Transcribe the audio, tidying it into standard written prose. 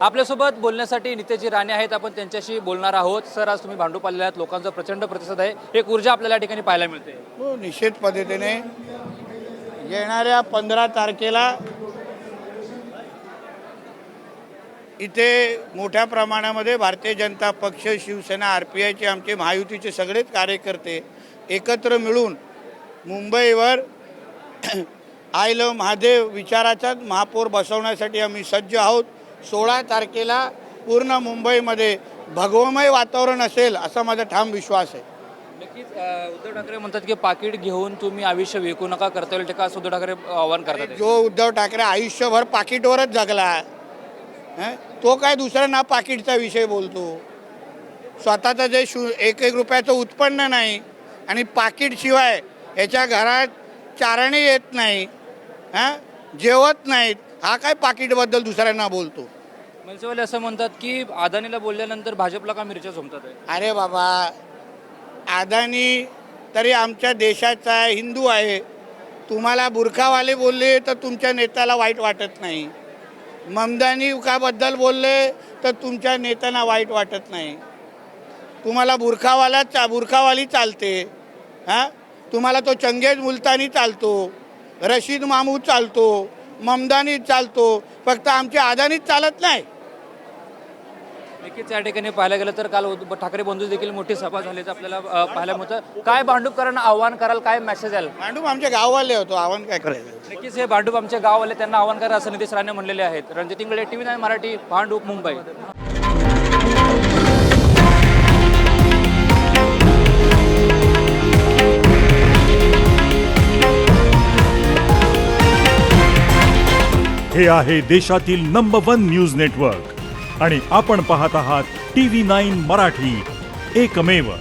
आपल्यासोबत बोलण्यासाठी नितेजी राणे आहेत. आपण त्यांच्याशी बोलणार आहोत. सर, आज तुम्ही भांडूप आलेले आहात. लोकांचा प्रचंड प्रतिसाद आहे. एक ऊर्जा आपल्याला या ठिकाणी पाहायला मिळते. हो, निश्चित पद्धतीने येणाऱ्या 15 तारखेला इथे मोठ्या प्रमाणामध्ये भारतीय जनता पक्ष, शिवसेना, RPIचे आमचे महायुतीचे सगळेच कार्यकर्ते एकत्र मिळून मुंबईवर आय लव्ह महादेव विचाराचा महापौर बसवण्यासाठी आम्ही सज्ज आहोत. 16 तारखेला पूर्ण मुंबईमध्ये भगवमय वातावरण असेल असा माझा ठाम विश्वास आहे. नक्कीच उद्धव ठाकरे म्हणतात की पाकिट घेऊन तुम्ही आयुष्य विकू नका, करता येईल का उद्धव ठाकरे आव्हान करतात. जो उद्धव ठाकरे आयुष्यभर पाकिटवरच जगला, तो काय दुसऱ्यांना पाकिटचा विषय बोलतो. स्वतःचं जे एक रुपयाचं उत्पन्न नाही आणि पाकिटशिवाय याच्या घरात चारणे येत नाही, जेवत नाहीत, हा काय पाकिटबद्दल दुसऱ्यांना बोलतो. मनसेवाले असं म्हणतात की अदानीला बोलल्यानंतर भाजपला का मिरच्या झोमतात आहे. अरे बाबा, अदानी तरी आमच्या देशाचा हिंदू आहे. तुम्हाला बुरखावाले बोलले तर तुमच्या नेत्याला वाईट वाटत नाही. ममदानी बद्दल बोलले तर तुमच्या नेत्यांना वाईट वाटत नाही. तुम्हाला बुरखावाली चालते, तुम्हाला तो चंगेज मुलतानी चालतो, रशीद मामूद चालतो, ममदानी चालतो, फक्त आमच्या अदानीच चालत नाही. नक्कीच या ठिकाणी पाहायला गेलं तर काल ठाकरे बंधू देखील मोठी सभा झाल्याचं आपल्याला पाहायला मिळतं. काय भांडूपकरांना आव्हान कराल, काय मेसेज आला. भांडूप आमच्या गाववाले होतो, आव्हान काय करायचं. नक्कीच हे भांडूप आमच्या गाववाले, त्यांना आव्हान करा असं नितेश राणे म्हणलेले आहेत. रणजित इंगळे, TV9 मराठी, भांडूप, मुंबई. हे आहे देशातील नंबर 1 न्यूज नेटवर्क आणि आपण पाहत आहात TV9 मराठी, एकमेव.